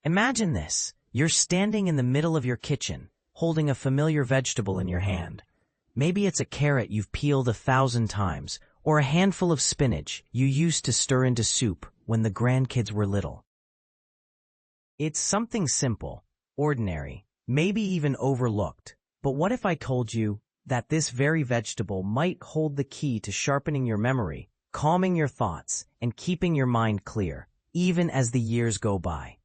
Imagine this. You're standing in the middle of your kitchen, holding a familiar vegetable in your hand. Maybe it's a carrot you've peeled 1,000 times, or a handful of spinach you used to stir into soup when the grandkids were little. It's something simple, ordinary, maybe even overlooked. But what if I told you that this very vegetable might hold the key to sharpening your memory, calming your thoughts, and keeping your mind clear, even as the years go by?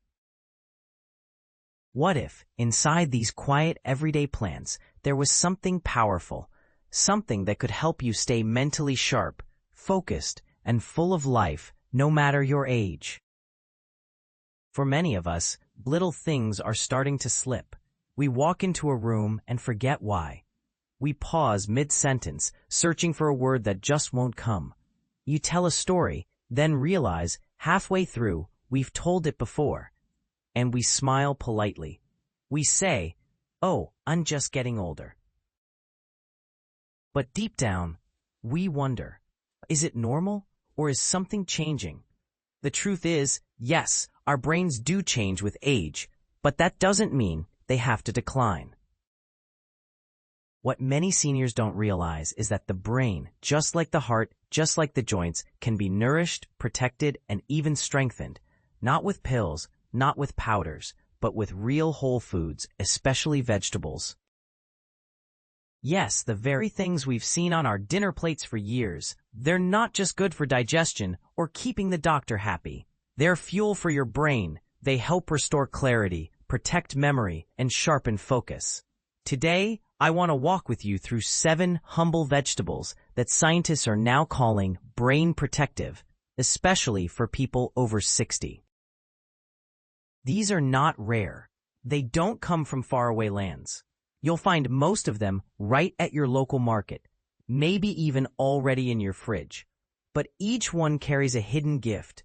What if, inside these quiet everyday plants, there was something powerful, something that could help you stay mentally sharp, focused, and full of life, no matter your age? For many of us, little things are starting to slip. We walk into a room and forget why. We pause mid-sentence, searching for a word that just won't come. You tell a story, then realize, halfway through, we've told it before. And we smile politely. We say, "Oh, I'm just getting older." But deep down, we wonder, is it normal, or is something changing? The truth is, yes, our brains do change with age, but that doesn't mean they have to decline. What many seniors don't realize is that the brain, just like the heart, just like the joints, can be nourished, protected, and even strengthened, not with pills, not with powders, but with real whole foods, especially vegetables. Yes, the very things we've seen on our dinner plates for years, they're not just good for digestion or keeping the doctor happy. They're fuel for your brain. They help restore clarity, protect memory, and sharpen focus. Today, I want to walk with you through 7 humble vegetables that scientists are now calling brain protective, especially for people over 60. These are not rare. They don't come from faraway lands. You'll find most of them right at your local market, maybe even already in your fridge. But each one carries a hidden gift,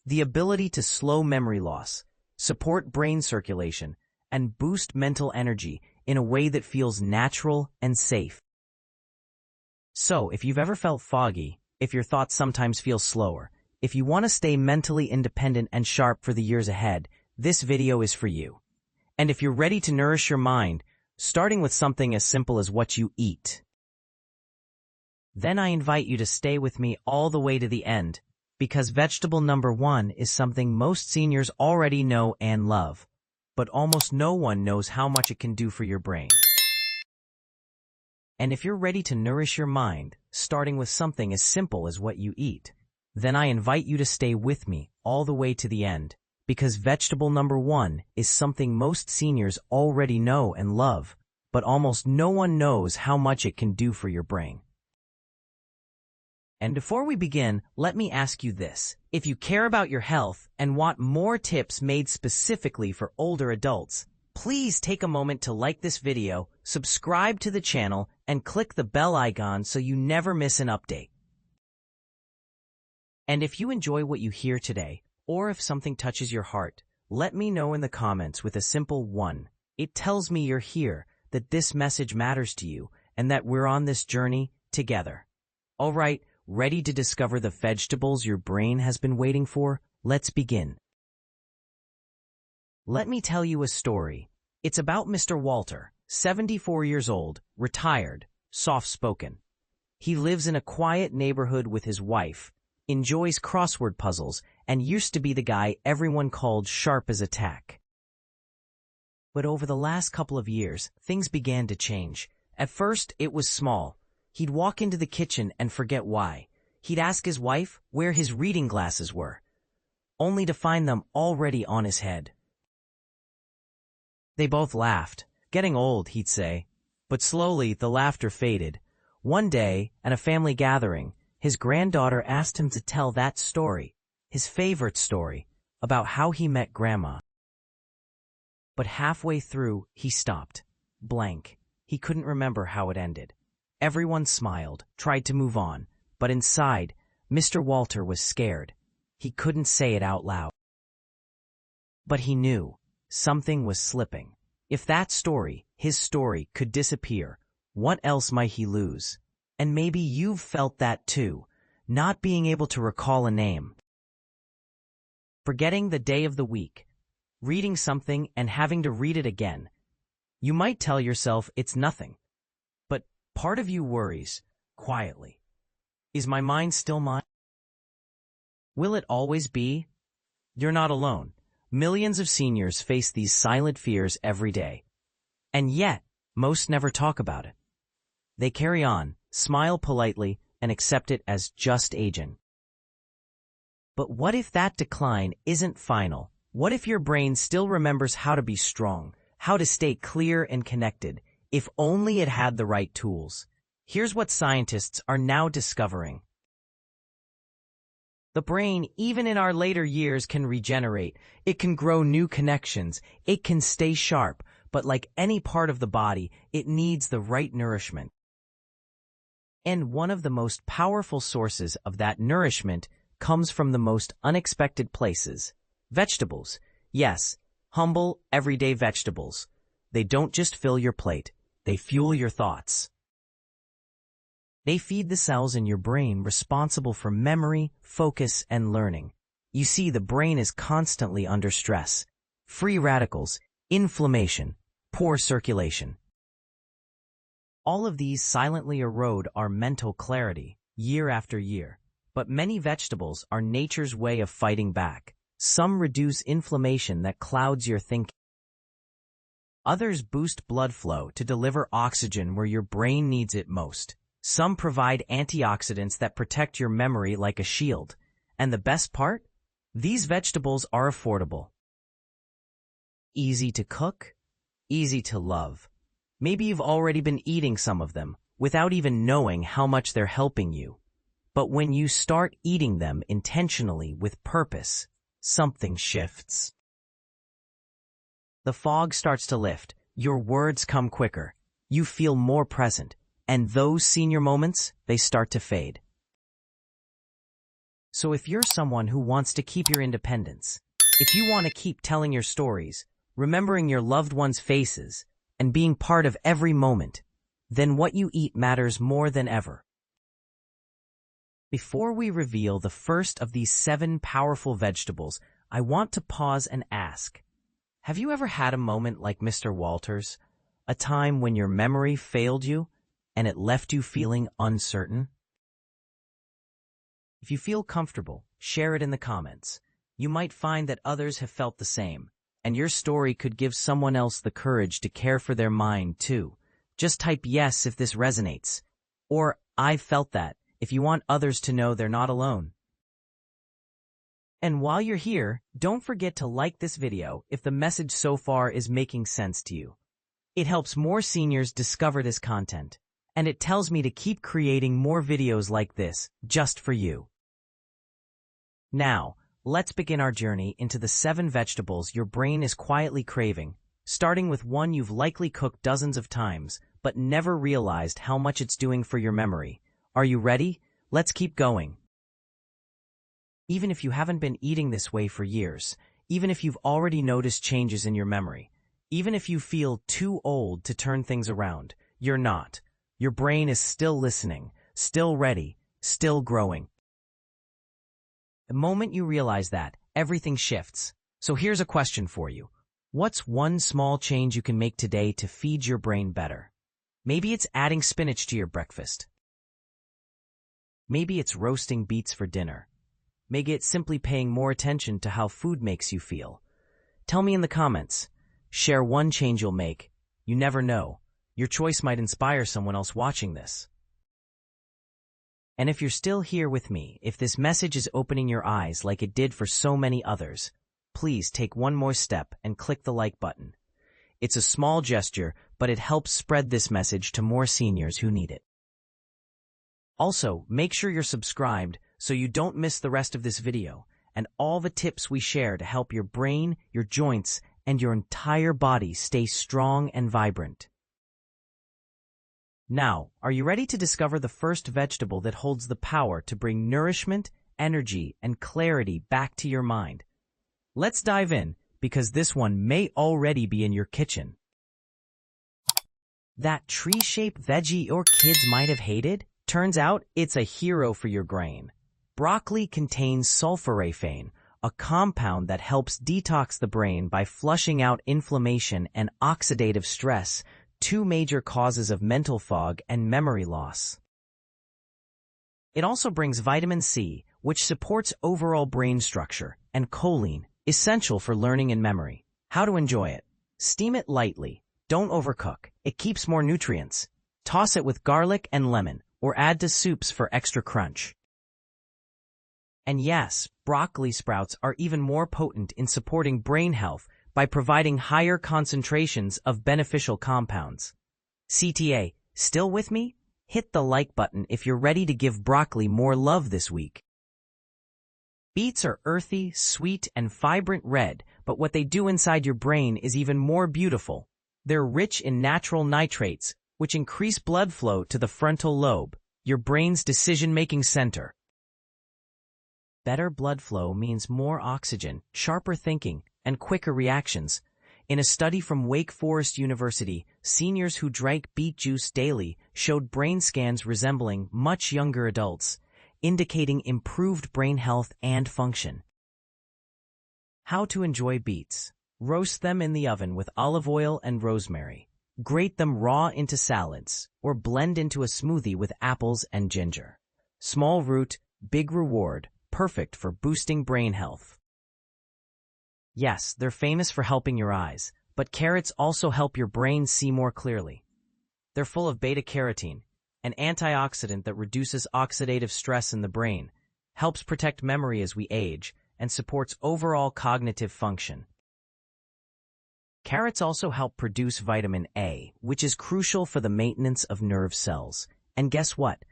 the ability to slow memory loss, support brain circulation, and boost mental energy in a way that feels natural and safe. So, if you've ever felt foggy, if your thoughts sometimes feel slower, if you want to stay mentally independent and sharp for the years ahead, this video is for you. And if you're ready to nourish your mind, starting with something as simple as what you eat, then I invite you to stay with me all the way to the end, because vegetable number 1 is something most seniors already know and love, but almost no one knows how much it can do for your brain. And if you're ready to nourish your mind, starting with something as simple as what you eat, then I invite you to stay with me all the way to the end, because vegetable number 1 is something most seniors already know and love, but almost no one knows how much it can do for your brain. And before we begin, let me ask you this. If you care about your health and want more tips made specifically for older adults, please take a moment to like this video, subscribe to the channel, and click the bell icon so you never miss an update. And if you enjoy what you hear today, or if something touches your heart, let me know in the comments with a simple 1. It tells me you're here, that this message matters to you, and that we're on this journey together. All right, ready to discover the vegetables your brain has been waiting for? Let's begin. Let me tell you a story. It's about Mr. Walter, 74 years old, retired, soft-spoken. He lives in a quiet neighborhood with his wife, enjoys crossword puzzles, and used to be the guy everyone called sharp as a tack. But over the last couple of years, things began to change. At first, it was small. He'd walk into the kitchen and forget why. He'd ask his wife where his reading glasses were, only to find them already on his head. They both laughed. "Getting old," he'd say. But slowly, the laughter faded. One day, at a family gathering, his granddaughter asked him to tell that story, his favorite story, about how he met Grandma. But halfway through, he stopped. Blank. He couldn't remember how it ended. Everyone smiled, tried to move on, but inside, Mr. Walter was scared. He couldn't say it out loud. But he knew something was slipping. If that story, his story, could disappear, what else might he lose? And maybe you've felt that too, not being able to recall a name, forgetting the day of the week, reading something and having to read it again. You might tell yourself it's nothing, but part of you worries, quietly. Is my mind still mine? Will it always be? You're not alone. Millions of seniors face these silent fears every day. And yet, most never talk about it. They carry on, smile politely, and accept it as just aging. But what if that decline isn't final? What if your brain still remembers how to be strong, how to stay clear and connected, if only it had the right tools? Here's what scientists are now discovering. The brain, even in our later years, can regenerate. It can grow new connections. It can stay sharp. But like any part of the body, it needs the right nourishment. And one of the most powerful sources of that nourishment comes from the most unexpected places. Vegetables. Yes, humble, everyday vegetables. They don't just fill your plate. They fuel your thoughts. They feed the cells in your brain responsible for memory, focus, and learning. You see, the brain is constantly under stress. Free radicals, inflammation, poor circulation. All of these silently erode our mental clarity year after year. But many vegetables are nature's way of fighting back. Some reduce inflammation that clouds your thinking. Others boost blood flow to deliver oxygen where your brain needs it most. Some provide antioxidants that protect your memory like a shield. And the best part? These vegetables are affordable. Easy to cook, easy to love. Maybe you've already been eating some of them without even knowing how much they're helping you. But when you start eating them intentionally with purpose, something shifts. The fog starts to lift, your words come quicker, you feel more present, and those senior moments, they start to fade. So if you're someone who wants to keep your independence, if you want to keep telling your stories, remembering your loved ones' faces, and being part of every moment, then what you eat matters more than ever. Before we reveal the first of these 7 powerful vegetables, I want to pause and ask, have you ever had a moment like Mr. Walters? A time when your memory failed you and it left you feeling uncertain? If you feel comfortable, share it in the comments. You might find that others have felt the same, and your story could give someone else the courage to care for their mind too. Just type yes if this resonates, or I've felt that, if you want others to know they're not alone. And while you're here, don't forget to like this video if the message so far is making sense to you. It helps more seniors discover this content, and it tells me to keep creating more videos like this, just for you. Now, let's begin our journey into the 7 vegetables your brain is quietly craving, starting with one you've likely cooked dozens of times, but never realized how much it's doing for your memory. Are you ready? Let's keep going. Even if you haven't been eating this way for years, even if you've already noticed changes in your memory, even if you feel too old to turn things around, you're not. Your brain is still listening, still ready, still growing. The moment you realize that, everything shifts. So here's a question for you. What's one small change you can make today to feed your brain better? Maybe it's adding spinach to your breakfast. Maybe it's roasting beets for dinner. Maybe it's simply paying more attention to how food makes you feel. Tell me in the comments. Share one change you'll make. You never know. Your choice might inspire someone else watching this. And if you're still here with me, if this message is opening your eyes like it did for so many others, please take one more step and click the like button. It's a small gesture, but it helps spread this message to more seniors who need it. Also, make sure you're subscribed so you don't miss the rest of this video and all the tips we share to help your brain, your joints, and your entire body stay strong and vibrant. Now, are you ready to discover the first vegetable that holds the power to bring nourishment, energy, and clarity back to your mind? Let's dive in, because this one may already be in your kitchen. That tree-shaped veggie your kids might have hated? Turns out it's a hero for your brain. Broccoli contains sulforaphane, a compound that helps detox the brain by flushing out inflammation and oxidative stress, two major causes of mental fog and memory loss. It also brings vitamin C, which supports overall brain structure, and choline, essential for learning and memory. How to enjoy it? Steam it lightly. Don't overcook. It keeps more nutrients. Toss it with garlic and lemon, or add to soups for extra crunch. And yes, broccoli sprouts are even more potent in supporting brain health by providing higher concentrations of beneficial compounds. CTA, still with me? Hit the like button if you're ready to give broccoli more love this week. Beets are earthy, sweet, and vibrant red, but what they do inside your brain is even more beautiful. They're rich in natural nitrates, which increase blood flow to the frontal lobe, your brain's decision-making center. Better blood flow means more oxygen, sharper thinking, and quicker reactions. In a study from Wake Forest University, seniors who drank beet juice daily showed brain scans resembling much younger adults, indicating improved brain health and function. How to enjoy beets. Roast them in the oven with olive oil and rosemary. Grate them raw into salads, or blend into a smoothie with apples and ginger. Small root, big reward, perfect for boosting brain health. Yes, they're famous for helping your eyes, but carrots also help your brain see more clearly. They're full of beta-carotene, an antioxidant that reduces oxidative stress in the brain, helps protect memory as we age, and supports overall cognitive function. Carrots also help produce vitamin A, which is crucial for the maintenance of nerve cells. And guess what?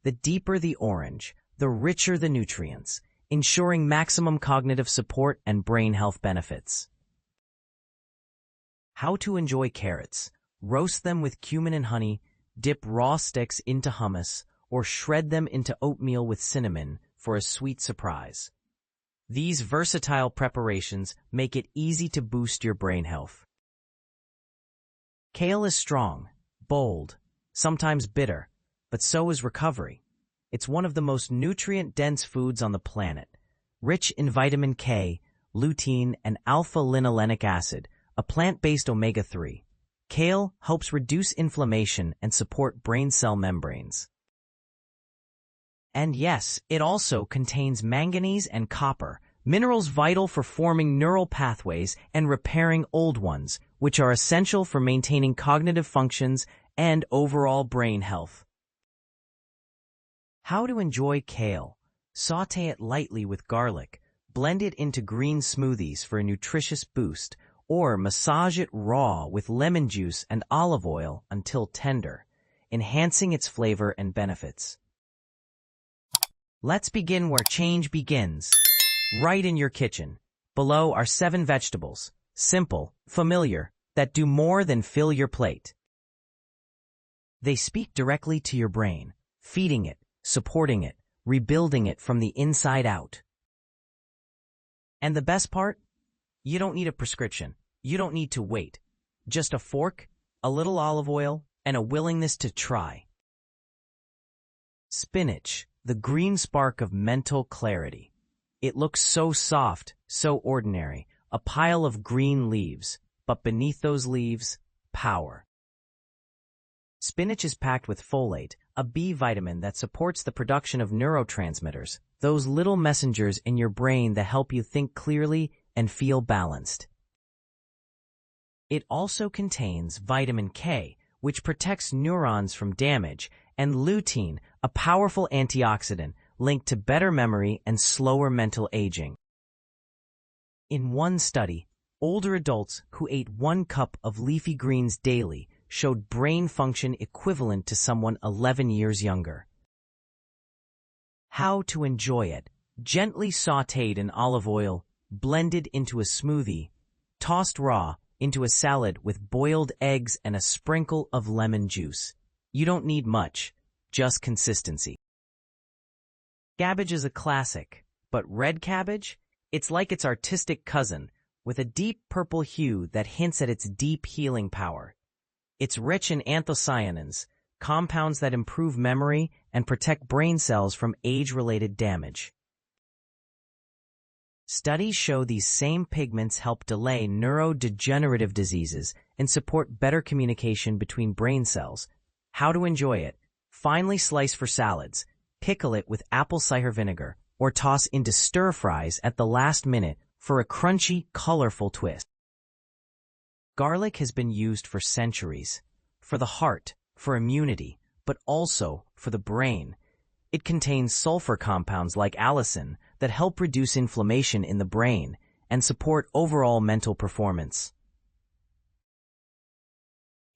The deeper the orange, the richer the nutrients, ensuring maximum cognitive support and brain health benefits. How to enjoy carrots. Roast them with cumin and honey, dip raw sticks into hummus, or shred them into oatmeal with cinnamon for a sweet surprise. These versatile preparations make it easy to boost your brain health. Kale is strong, bold, sometimes bitter, but so is recovery. It's one of the most nutrient-dense foods on the planet, rich in vitamin K, lutein, and alpha-linolenic acid, a plant-based omega-3. Kale helps reduce inflammation and support brain cell membranes. And yes, it also contains manganese and copper, minerals vital for forming neural pathways and repairing old ones, which are essential for maintaining cognitive functions and overall brain health. How to enjoy kale. Sauté it lightly with garlic, blend it into green smoothies for a nutritious boost, or massage it raw with lemon juice and olive oil until tender, enhancing its flavor and benefits. Let's begin where change begins, right in your kitchen. Below are 7 vegetables, simple, familiar, that do more than fill your plate. They speak directly to your brain, feeding it, supporting it, rebuilding it from the inside out. And the best part? You don't need a prescription. You don't need to wait. Just a fork, a little olive oil, and a willingness to try. Spinach, the green spark of mental clarity. It looks so soft, so ordinary, a pile of green leaves, but beneath those leaves, power. Spinach is packed with folate, a B vitamin that supports the production of neurotransmitters, those little messengers in your brain that help you think clearly and feel balanced. It also contains vitamin K, which protects neurons from damage, and lutein, a powerful antioxidant linked to better memory and slower mental aging. In one study, older adults who ate 1 cup of leafy greens daily showed brain function equivalent to someone 11 years younger. How to enjoy it. Gently sautéed in olive oil, blended into a smoothie, tossed raw into a salad with boiled eggs and a sprinkle of lemon juice. You don't need much, just consistency. Cabbage is a classic, but red cabbage? It's like its artistic cousin, with a deep purple hue that hints at its deep healing power. It's rich in anthocyanins, compounds that improve memory and protect brain cells from age-related damage. Studies show these same pigments help delay neurodegenerative diseases and support better communication between brain cells. How to enjoy it? Finely slice for salads, pickle it with apple cider vinegar, or toss into stir-fries at the last minute for a crunchy, colorful twist. Garlic has been used for centuries, for the heart, for immunity, but also for the brain. It contains sulfur compounds like allicin that help reduce inflammation in the brain and support overall mental performance.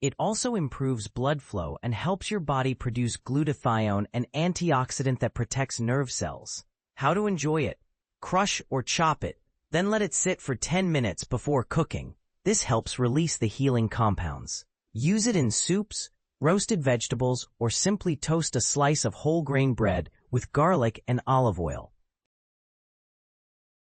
It also improves blood flow and helps your body produce glutathione, an antioxidant that protects nerve cells. How to enjoy it? Crush or chop it, then let it sit for 10 minutes before cooking. This helps release the healing compounds. Use it in soups, roasted vegetables, or simply toast a slice of whole grain bread with garlic and olive oil.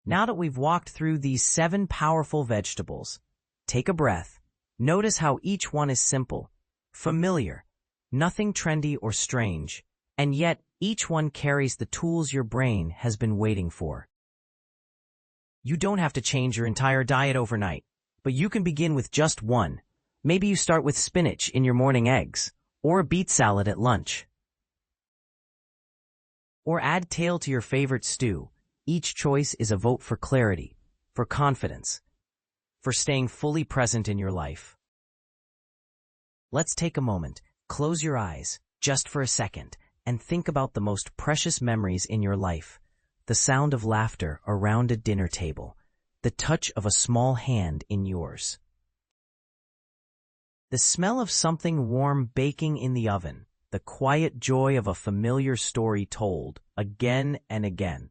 Now that we've walked through these 7 powerful vegetables, take a breath. Notice how each one is simple, familiar, nothing trendy or strange, and yet each one carries the tools your brain has been waiting for. You don't have to change your entire diet overnight, but you can begin with just one. Maybe you start with spinach in your morning eggs, or a beet salad at lunch. Or add kale to your favorite stew. Each choice is a vote for clarity, for confidence, for staying fully present in your life. Let's take a moment, close your eyes, just for a second, and think about the most precious memories in your life. The sound of laughter around a dinner table, the touch of a small hand in yours. The smell of something warm baking in the oven, the quiet joy of a familiar story told again and again.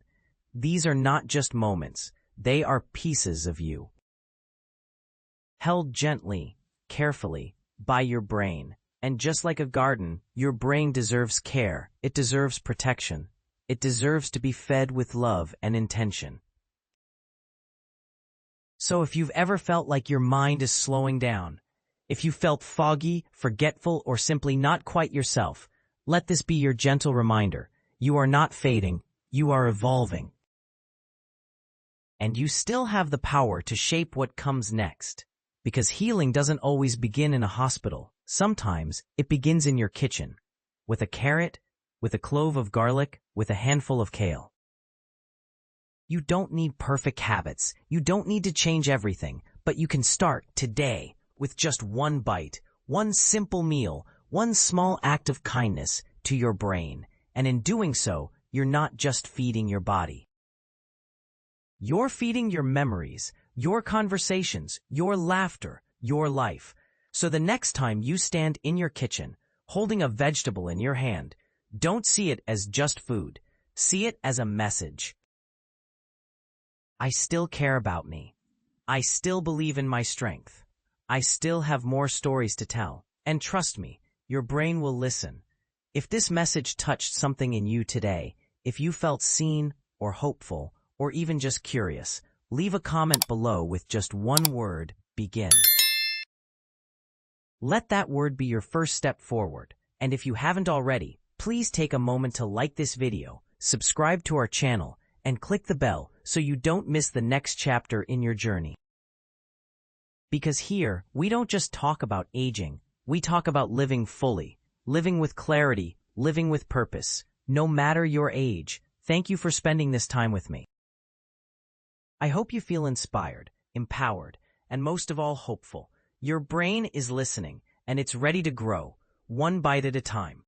These are not just moments, they are pieces of you. Held gently, carefully, by your brain. And just like a garden, your brain deserves care, it deserves protection, it deserves to be fed with love and intention. So if you've ever felt like your mind is slowing down, if you felt foggy, forgetful, or simply not quite yourself, let this be your gentle reminder. You are not fading, you are evolving. And you still have the power to shape what comes next. Because healing doesn't always begin in a hospital. Sometimes it begins in your kitchen, with a carrot, with a clove of garlic, with a handful of kale. You don't need perfect habits. You don't need to change everything, but you can start today. With just one bite, one simple meal, one small act of kindness to your brain. And in doing so, you're not just feeding your body. You're feeding your memories, your conversations, your laughter, your life. So the next time you stand in your kitchen, holding a vegetable in your hand, don't see it as just food. See it as a message. I still care about me. I still believe in my strength. I still have more stories to tell, and trust me, your brain will listen. If this message touched something in you today, if you felt seen or hopeful or even just curious, leave a comment below with just one word, begin. Let that word be your first step forward, and if you haven't already, please take a moment to like this video, subscribe to our channel, and click the bell so you don't miss the next chapter in your journey. Because here, we don't just talk about aging, we talk about living fully, living with clarity, living with purpose. No matter your age, thank you for spending this time with me. I hope you feel inspired, empowered, and most of all hopeful. Your brain is listening, and it's ready to grow, one bite at a time.